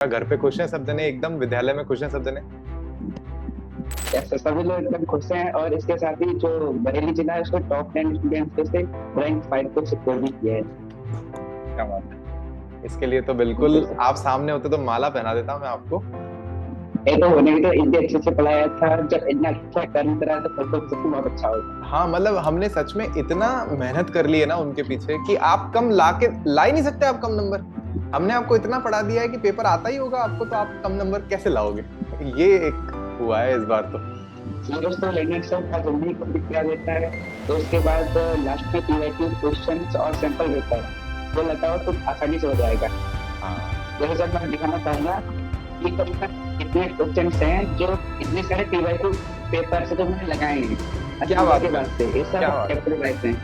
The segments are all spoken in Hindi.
घर पे खुश हैं सब जने एकदम, विद्यालय में खुश हैं सब जने। ऐसे सभी लोग एकदम खुश हैं और इसके साथ ही जो बरेली जिला है उसको टॉप 10 स्टूडेंट्स में से रैंक 5 को सिक्योर भी किया है। क्या बात है। इसके लिए तो बिल्कुल बिल्कुल सर। आप सामने होते तो माला पहना देता मैं आपको। ये तो होने भी तो इतने अच्छे से पढ़ाया था, जब इतना अच्छा कर्म करा तो फिर तो सच में बहुत अच्छा होगा। हाँ मतलब हमने सच में इतना मेहनत कर ली है ना उनके पीछे कि आप कम ला ही नहीं सकते, आप कम नंबर। हमने आपको इतना पढ़ा दिया है कि पेपर आता ही होगा आपको, तो आप कम नंबर कैसे लाओगे। ये एक हुआ है इस बार तो। सिलेबस तो लर्निंग सर का जल्दी कंप्लीट करा देता है। तो उसके बाद लास्ट में पीवाईक्यू क्वेश्चंस और सैंपल रहता है, वो लगाओ तो आसानी से हो जाएगा। हाँ जैसे सर मैं दिखाना चाहूंगा कि कब तक कितने क्वेश्चंस हैं जो इतने सारे पीवाईक्यू पेपर से तो मैंने लगाए हैं क्या असेंबली बात के है। बाद से, ये क्या सब बात है। कैपिटलाइज हैं।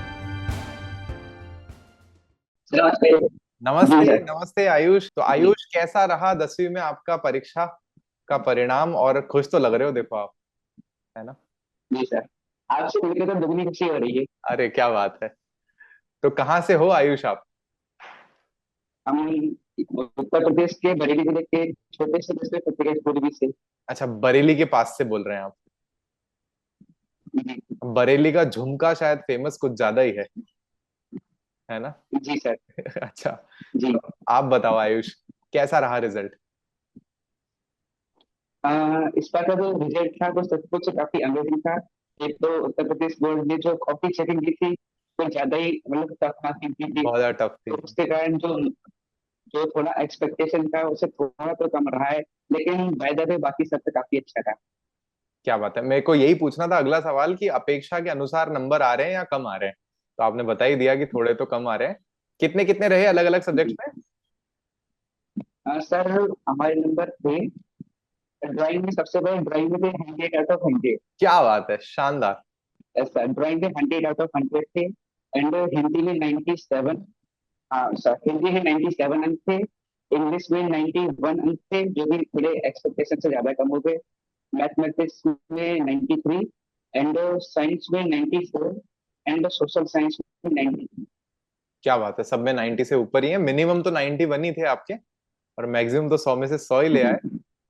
नमस्ते। जी नमस्ते सर। नमस्ते आयुष। तो जी आयुष कैसा रहा 10वीं में आपका परीक्षा का परिणाम, और खुश तो लग रहे हो देखो आप, है ना। जी सर, आपसे मिलकर तो दुगनी खुशी हो रही है। अरे क्या बात है। तो कहाँ से हो आयुष आप। हम उत्तर प्रदेश के बरेली जिले के छोटे से दूसरे पत्रिका पूर्वी से। अच्छा, बरेली के पास से बोल रहे हैं आप। जी। बरेली का झुमका शायद फेमस कुछ ज्यादा ही है ना। जी सर। अच्छा। जी। तो आप बताओ आयुष, कैसा रहा रिजल्ट। इस बार का जो रिजल्ट था वो सच कुछ काफी अमेजिंग था। एक तो उत्तर प्रदेश बोर्ड ने जो कॉपी चेकिंग की थी वो ज्यादा ही मतलब खतरनाक की थी। बहुत ज्यादा टफ थी। तो उसके कारण जो जो थोड़ा एक्सपेक्टेशन था उससे थोड़ा तो कम रहा है, लेकिन बाय द वे बाकी सब तो काफी अच्छा था। क्या बात है, मेरे को यही पूछना था अगला सवाल कि अपेक्षा के अनुसार नंबर आ रहे हैं या कम आ रहे हैं। तो आपने बता ही दिया कि थोड़े तो कम आ रहे हैं। कितने कितने रहे अलग अलग सब्जेक्ट जी। में। सर हमारे नंबर थे ड्राइंग में, सबसे बड़े ड्राइंग में थे 100 आउट ऑफ 100। क्या बात है, शानदार। ऐसा ड्राइंग में 100 आउट ऑफ 100 थे। एंड हिंदी में 97। हाँ सर, हिंदी में 97 अंक थे। इंग्लिश में 91 अंक थे, जो भी थोड़े एक्सपेक्टेशन से ज्यादा कम हो गए। मैथमेटिक्स में 93। एंड साइंस में 94। एंड सोशल साइंस में 90। क्या बात है, सब में 90 से ऊपर ही है। मिनिमम तो 91 ही थे आपके, और मैक्सिमम तो 100 में से 100 ही ले आए।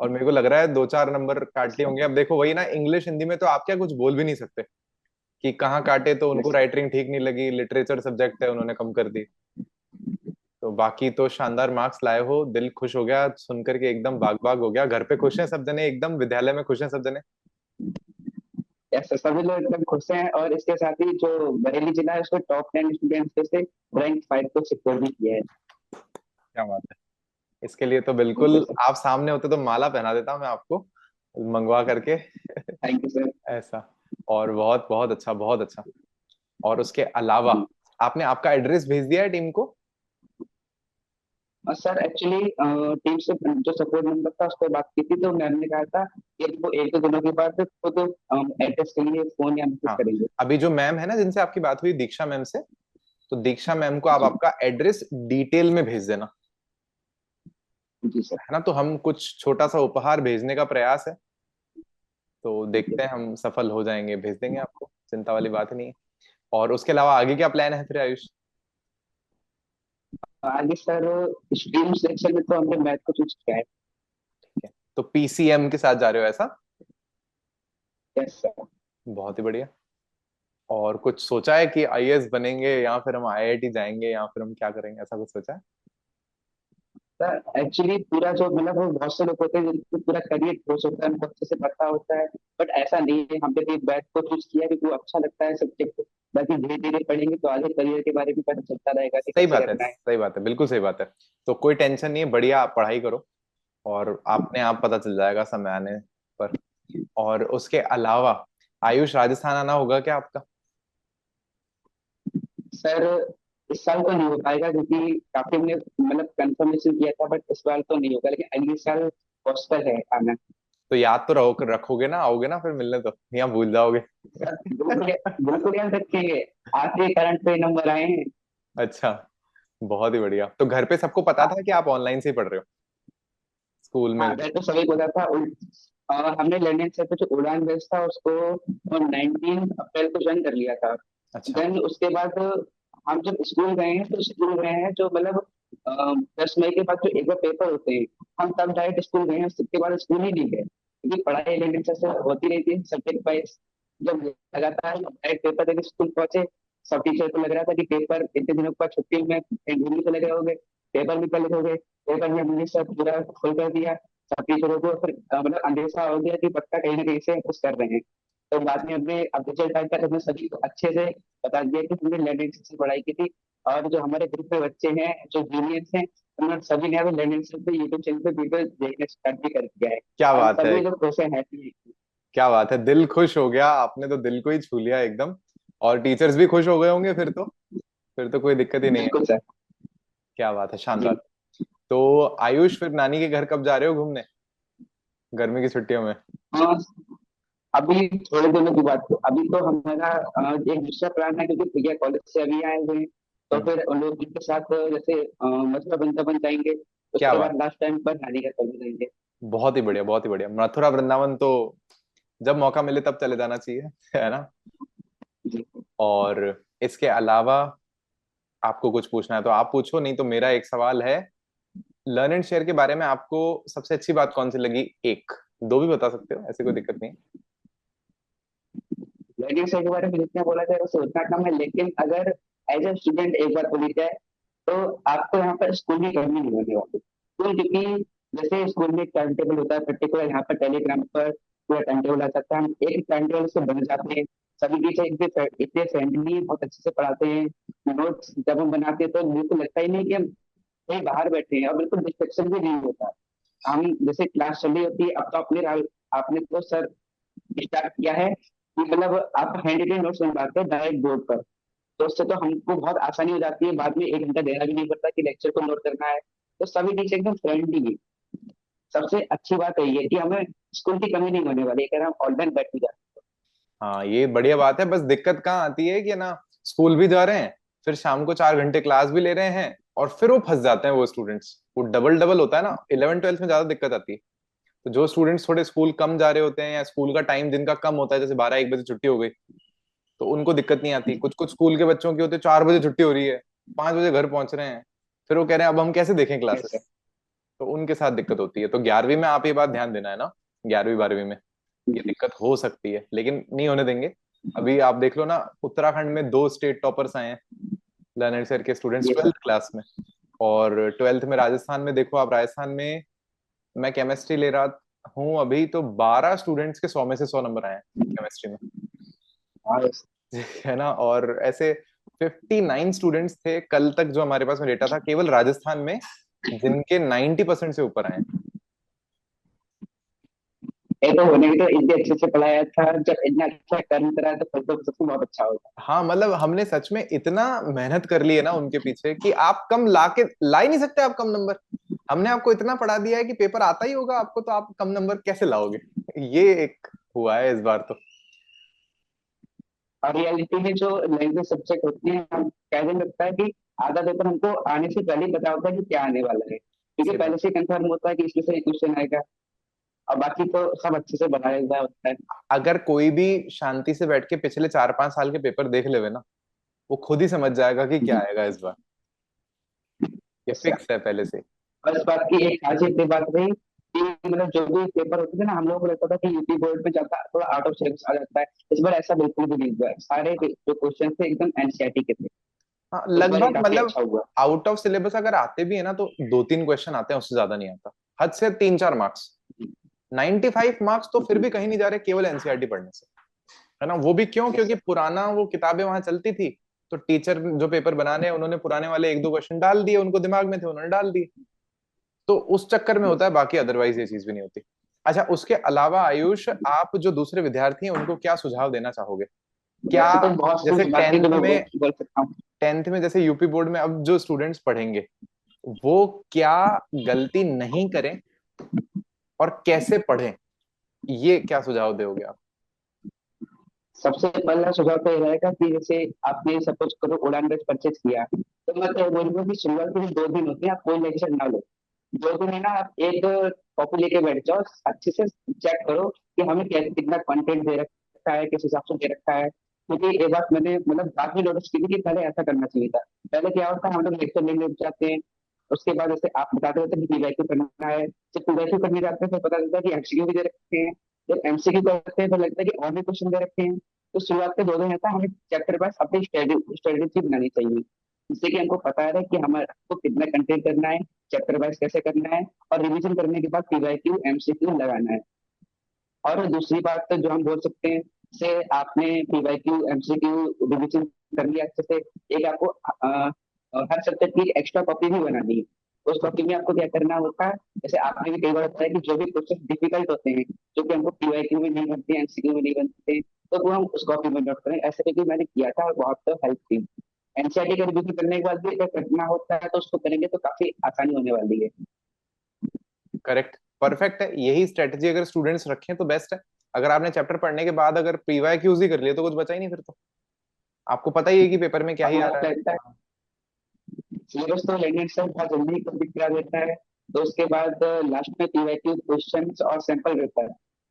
और मेरे को लग रहा है दो चार नंबर काट लिए होंगे। अब देखो वही ना, इंग्लिश हिंदी में तो आप क्या कुछ बोल भी नहीं सकते कि कहाँ काटे। तो उनको यस। राइटिंग ठीक नहीं लगी, लिटरेचर सब्जेक्ट है उन्होंने कम कर दी। तो बाकी तो शानदार मार्क्स लाए हो, दिल खुश हो गया सुन करके, एकदम बाग बाग हो गया। घर पे खुश हैं सब जने एकदम, विद्यालय में खुश हैं सब जने। यस सर, सभी लोग एकदम खुश हैं और इसके साथ ही जो बरेली जिला है उसको टॉप 10 स्टूडेंट्स में से रैंक 5 को सिक्योर भी किया है। क्या बात है। इसके लिए तो बिल्कुल बिल्कुल सर। आप सामने होते तो माला पहना देता मैं आपको, मंगवा करके। Thank you sir. ऐसा। और बहुत बहुत अच्छा, बहुत अच्छा। और उसके अलावा जी। आपने आपका एड्रेस भेज दिया है टीम को। और सर एक्चुअली टीम से जो सपोर्ट नंबर था उस पर बात की थी, तो मैम ने कहा था कि वो एक दो दिनों के बाद खुद एड्रेस के लिए फोन या मैसेज हाँ, करेंगे। अभी जो मैम है ना जिनसे आपकी बात हुई, दीक्षा मैम से, तो दीक्षा मैम को आप जी। आपका एड्रेस डिटेल में भेज देना। जी सर। है ना, तो हम कुछ छोटा सा उपहार भेजने का प्रयास है। तो ठीक देखते हैं, हम सफल हो जाएंगे, भेज देंगे आपको, चिंता वाली बात नहीं है। और उसके अलावा आगे क्या प्लान है फिर आयुष। है आगे सर, स्ट्रीम सिलेक्शन में तो हमने मैथ को चूज किया है। ठीक है, तो पीसीएम के साथ जा रहे हो ऐसा। Yes sir. बहुत ही बढ़िया। और कुछ सोचा है कि आईएएस बनेंगे, या फिर हम आईआईटी जाएंगे, या फिर हम क्या करेंगे, ऐसा कुछ सोचा है। सर एक्चुअली पूरा जो मतलब वो बहुत से लोग होते हैं जिनको पूरा करियर कोर्स होता है, उनको अच्छे से पता होता है। बट ऐसा नहीं है, हमने भी मैथ को चूज किया क्योंकि वो अच्छा लगता है सब्जेक्ट। बाकी धीरे धीरे पढ़ेंगे तो आगे करियर के बारे में पता चलता रहेगा कि सही कैसे बात है, करना है। सही बात है, बिल्कुल सही बात है। तो कोई टेंशन नहीं है, बढ़िया आप पढ़ाई करो, और आपने आप पता चल जाएगा समय आने पर। और उसके अलावा आयुष, राजस्थान आना होगा क्या आपका। सर इस साल तो नहीं हो पाएगा क्योंकि काफी हमने मतलब कंफर्मेशन किया था, बट इस बार तो नहीं होगा, लेकिन अगले साल पॉसिबल है आना। तो याद तो रहो, रखोगे ना, आओगे ना फिर मिलने, तो या भूल जाओगे। सर बिल्कुल, बिल्कुल याद रखेंगे। आपके करंट पे नंबर आए हैं। अच्छा, बहुत ही बढ़िया। तो घर पे सबको पता था कि आप ऑनलाइन से ही पढ़ रहे हो, स्कूल में हाँ भी। मैं तो सभी बोला था। हमने लर्निंग से जो उड़ान बैच था उसको 19 अप्रैल को ज्वाइन कर लिया था। अच्छा। देन उसके बाद हम जब स्कूल गए हैं तो स्कूल गए हैं जो मतलब 10 मई के बाद जो एक बार पेपर होते हैं, हम तब डायरेक्ट स्कूल गए हैं, उसके बाद स्कूल ही नहीं गए, क्योंकि पढ़ाई लेने से होती रहती है सब्जेक्ट वाइज। जब लगातार डायरेक्ट पेपर देने स्कूल पहुंचे, सब टीचर को लग रहा था कि पेपर इतने दिनों के बाद छुट्टी में कहीं घूमने चले गए होंगे, पेपर भी कल हो गए। पेपर में हमने सब पूरा खोल कर दिया, सब टीचरों को फिर मतलब अंदेशा हो गया कि पक्का कहीं ना कहीं से कुछ कर रहे हैं। तो बाद में हमने अब रिजल्ट आया तक हमने सभी को अच्छे से बता दिया कि हमने लर्निंग से पढ़ाई की थी। और जो हमारे ग्रुप में बच्चे हैं, जो जूनियर्स हैं, उन्होंने सभी ने अब लर्निंग से यूट्यूब चैनल पे वीडियो देखना स्टार्ट भी कर दिया है। क्या और बात है, सभी लोग खुश हैं, हैप्पी हैं। क्या बात है, दिल खुश हो गया, आपने तो दिल को ही छू लिया एकदम। और टीचर्स भी खुश हो गए होंगे फिर तो कोई दिक्कत ही नहीं है। बिल्कुल सर। क्या बात है, शानदार। जी। तो आयुष, फिर नानी के घर कब जा रहे हो घूमने, गर्मी की छुट्टियों में? हाँ, अभी थोड़े दिनों की बात, तो अभी तो हमारा एक दूसरा प्लान है, क्योंकि भैया कॉलेज से अभी आए हुए हैं। तो हम्म। फिर उन लोग उनके साथ जैसे मथुरा वृंदावन जाएंगे, क्या उसके बात, बाद लास्ट टाइम पर नानी का कॉलेज जाएंगे। बहुत ही बढ़िया, बहुत ही बढ़िया। मथुरा वृंदावन तो जब मौका मिले तब चले जाना चाहिए, है ना। जी। और इसके अलावा आपको कुछ पूछना है तो आप पूछो, नहीं तो मेरा एक सवाल है। लर्न एंड शेयर के बारे में आपको सबसे अच्छी बात कौन सी लगी? एक, दो भी बता सकते हो, ऐसी कोई दिक्कत नहीं है। लर्निंग से के बारे में जितना बोला जाए उससे उतना कम है, लेकिन अगर एज ए स्टूडेंट एक बार बोली जाए, तो आपको यहाँ पर स्कूल की कमी नहीं होने वाली। क्यों? क्योंकि जैसे स्कूल में एक टाइम टेबल होता है पर्टिकुलर, यहाँ पर टेलीग्राम पर पूरा टाइम टेबल आ जाता है, हम एक टाइम टेबल से बन जाते हैं। सभी टीचर इतने इतने फ्रेंडली बहुत अच्छे से पढ़ाते हैं। नोट्स जब हम बनाते हैं तो बिल्कुल लगता ही नहीं कि हम कहीं बाहर बैठे हैं, और बिल्कुल डिस्ट्रक्शन भी नहीं होता। हम जैसे क्लास चल रही होती है, अब तो आपने तो सर स्टार्ट किया है कि मतलब आप हैंड रिटेन नोट्स बनवाते हैं डायरेक्ट बोर्ड पर। तो उससे तो हमको बहुत आसानी हो जाती है, बाद में 1 घंटा देना भी नहीं पड़ता कि लेक्चर को नोट करना है। तो सभी टीचर एकदम फ्रेंडली है। सबसे अच्छी बात है ये कि हमें स्कूल की कमी नहीं होने वाली है, अगर हम ऑनलाइन बैठ भी जाए। हाँ, ये बढ़िया बात है। बस दिक्कत कहाँ आती है कि ना, स्कूल भी जा रहे हैं, फिर शाम को 4 घंटे क्लास भी ले रहे हैं, और फिर वो फंस जाते हैं वो स्टूडेंट्स। वो डबल डबल होता है ना, 11 ट्वेल्थ में ज्यादा दिक्कत आती है। तो जो स्टूडेंट्स थोड़े स्कूल कम जा रहे होते हैं, या स्कूल का टाइम जिनका कम होता है, जैसे 12 1 बजे छुट्टी हो गई, तो उनको दिक्कत नहीं आती। कुछ कुछ स्कूल के बच्चों की होते 4 बजे छुट्टी हो रही है, 5 बजे घर पहुंच रहे हैं, फिर वो कह रहे हैं अब हम कैसे देखें ऐसे। क्लासेस। तो उनके साथ दिक्कत होती है। तो 11वीं में आप ये बात ध्यान देना है ना, 11वीं 12वीं में ये जी। दिक्कत हो सकती है, लेकिन नहीं होने देंगे। अभी आप देख लो ना, उत्तराखंड में 2 स्टेट टॉपर्स आए हैं लर्नर सर के स्टूडेंट्स ये सर। 12th क्लास में। और 12th में राजस्थान में देखो आप, राजस्थान में मैं केमिस्ट्री ले रहा हूँ अभी, तो 12 स्टूडेंट्स के 100 में से 100 नंबर आए हैं केमिस्ट्री में। हाँ, है ना। और ऐसे 59 स्टूडेंट्स थे कल तक, जो हमारे पास में डेटा था, केवल राजस्थान में, जिनके 90% से ऊपर आए। ये तो होने की तो इतने अच्छे से पढ़ाया था, जब इतना अच्छा कर्म करा है तो फिर तो सबको बहुत अच्छा होगा। हाँ, मतलब हमने सच में इतना मेहनत कर ली है ना उनके पीछे, कि आप कम ला ही नहीं सकते आप कम नंबर। हमने आपको इतना पढ़ा दिया है कि पेपर आता ही होगा आपको, तो आप कम नंबर कैसे लाओगे? ये एक हुआ है इस बार तो। और रियलिटी में जो लैंग्वेज सब्जेक्ट होती है, हम कहने लगता है कि आधा पेपर हमको आने से पहले ही पता होता है कि क्या आने वाला है, क्योंकि सही बात। पहले से कंफर्म होता है कि इसमें से क्वेश्चन आएगा। और बाकी तो सब अच्छे से बनाया हुआ होता है। अगर कोई भी शांति से बैठ के पिछले 4 5 साल के पेपर देख लेवे ना, वो खुद ही समझ जाएगा कि क्या जी। आएगा इस बार। ये अच्छा। फिक्स है पहले से। बस बात की एक खासियत ये बात रही कि मतलब जो भी पेपर होते थे ना, हम लोगों को लगता था कि यूपी बोर्ड में जाता थोड़ा आउट ऑफ सिलेबस आ जाता है। इस बार ऐसा बिल्कुल भी नहीं हुआ है, सारे जो क्वेश्चन थे एकदम एनसीईआरटी के थे। हाँ, तो इस बार ये लगभग काफी मतलब अच्छा हुआ। आउट ऑफ सिलेबस अगर आते भी है ना, तो 2 3 क्वेश्चन आते हैं, उससे ज्यादा नहीं आता। हद से 3 4 मार्क्स। 95 मार्क्स तो फिर भी कहीं नहीं जा रहे केवल एनसीईआरटी पढ़ने से। है ना। वो भी क्यों? यस क्योंकि सर। पुराना वो किताबें वहां चलती थी, तो टीचर जो पेपर बनाने हैं, उन्होंने पुराने वाले 1 2 क्वेश्चन डाल दिए, उनको दिमाग में थे, उन्होंने डाल दिए। तो उस चक्कर में होता है, बाकी अदरवाइज ये चीज भी नहीं होती। अच्छा, उसके अलावा आयुष, आप जो दूसरे विद्यार्थी हैं उनको क्या सुझाव देना चाहोगे? क्या, वैसे तो बहुत जैसे कुछ बाकी तो मैं में बोल सकता हूँ। 10th में जैसे यूपी बोर्ड में अब जो स्टूडेंट्स पढ़ेंगे, वो क्या गलती नहीं करें और कैसे पढ़ें, ये क्या सुझाव दोगे आप? सबसे पहला सुझाव तो ये रहेगा कि जैसे आपने सपोज करो उड़ान बैच परचेज किया, तो मैं तो बोलूंगा कि शुरुआत के जो 2 दिन होते हैं आप कोई लेक्चर ना लो। 2 दिन है ना, आप एक कॉपी लेके बैठ जाओ, अच्छे से चेक करो कि हमें कितना कंटेंट दे रखा है, किस हिसाब से दे रखा है। क्योंकि एक बात मैंने मतलब बाद में नोटिस की थी कि पहले ऐसा करना चाहिए था। पहले क्या होता है, हम लोग लेक्चर लेने लग जाते हैं, उसके बाद जैसे आप बताते रहते हैं कि पीवाईक्यू करना है, जब पीवाईक्यू करने जाते हैं तो पता चलता है कि एमसीक्यू भी दे रखे हैं, जब एमसीक्यू करते हैं तो लगता है कि और भी क्वेश्चन दे रखे हैं। तो शुरुआत के 2 दिन रहता है, हमें चैप्टर वाइज अपनी स्ट्रेटेजी बनानी चाहिए, जिससे कि हमको पता रहे कि हमको कितना कंटेंट करना है, चैप्टर वाइज कैसे करना है, और रिवीजन करने के बाद पीवाईक्यू एमसीक्यू लगाना है। और दूसरी बात तो जो हम बोल सकते हैं, से आपने पीवाईक्यू एमसीक्यू रिवीजन कर लिया अच्छे से, एक आपको हर सब्जेक्ट की एक्स्ट्रा कॉपी भी बनानी है। उस कॉपी में आपको क्या करना होता है, जैसे आपने भी कई बार बताया कि जो भी क्वेश्चन डिफिकल्ट होते हैं, जो कि हमको पीवाईक्यू में नहीं बनते, एमसीक्यू में नहीं बनते, तो वो हम उस कॉपी में नोट करें। ऐसे करके मैंने किया था और बहुत हेल्प थी। एनसीईआरटी का रिवीजन करने के बाद भी अगर करना होता है तो उसको करेंगे तो काफी आसानी होने वाली है। करेक्ट, परफेक्ट है, यही स्ट्रेटजी अगर स्टूडेंट्स रखें तो बेस्ट है। अगर आपने चैप्टर पढ़ने के बाद अगर पीवाई क्यूज ही कर लिए तो कुछ बचा ही नहीं फिर तो। आपको पता ही है कि पेपर में क्या और ही आ मुझे रहा लगता है है। सिलेबस तो लैंग्वेज सर बहुत जल्दी कंप्लीट करा देता है। तो उसके बाद लास्ट में पीवाईक्यू क्वेश्चंस और सैंपल पेपर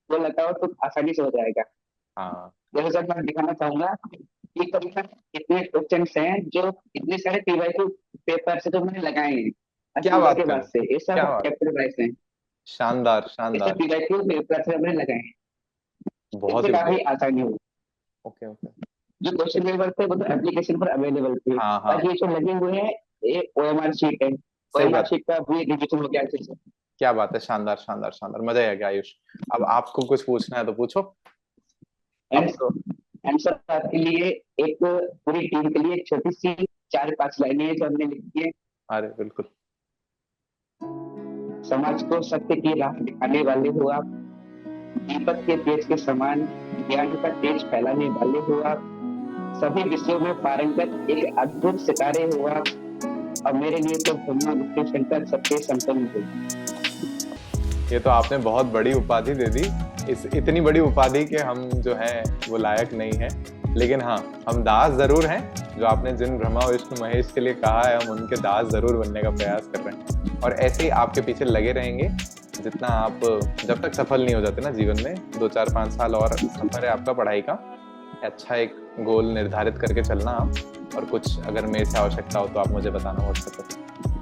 वो लगाओ तो आसानी से हो जाएगा। हाँ, जैसे सर मैं दिखाना चाहूंगा कि करीबन इतने क्वेश्चंस हैं जो इतने सारे पीवाईक्यू पेपर से जो मैंने लगाए हैं क्या अक्टूबर बात के कर बाद रहे हैं, से, ये सब क्या बात, चैप्टर वाइज हैं। शानदार ये सब शानदार, पीवाईक्यू पेपर से हमने लगाए हैं, बहुत इससे ही काफी बढ़िया। आसानी हुई। Okay okay. जो क्वेश्चन पेपर थे वो तो एप्लीकेशन पर अवेलेबल थे, हाँ हाँ, बाकी ये जो लगे हुए हैं ये ओएमआर शीट है। सही ओएमआर बात है। शीट का भी रिविजन हो गया अच्छे से। क्या बात है, शानदार शानदार शानदार, मजा आ गया आयुष। अब आपको कुछ पूछना है तो पूछो। एंड अब तो एंड सर आपके लिए एक पूरी टीम के लिए एक छोटी सी 4-5 लाइनें हैं जो हमने लिखी है। अरे बिल्कुल। समाज को सत्य की राह दिखाने वाले हो आप, दीपक के तेज के समान ज्ञान का तेज फैलाने वाले हो आप, सभी विषयों में पारंगत एक अद्भुत सितारे हो आप, और मेरे लिए तो ब्रह्मा विष्णु शंकर सबके संपन्न हो। ये तो आपने बहुत बड़ी उपाधि दे दी। इस इतनी बड़ी उपाधि के हम जो हैं वो लायक नहीं है, लेकिन हाँ, हम दास जरूर हैं। जो आपने जिन ब्रह्मा विष्णु महेश के लिए कहा है, हम उनके दास जरूर बनने का प्रयास कर रहे हैं, और ऐसे ही आपके पीछे लगे रहेंगे जितना आप, जब तक सफल नहीं हो जाते ना जीवन में। 2 4 5 साल और सफर है आपका पढ़ाई का। अच्छा एक गोल निर्धारित करके चलना आप, और कुछ अगर मेरे से आवश्यकता हो तो आप मुझे बताना व्हाट्सएप पर।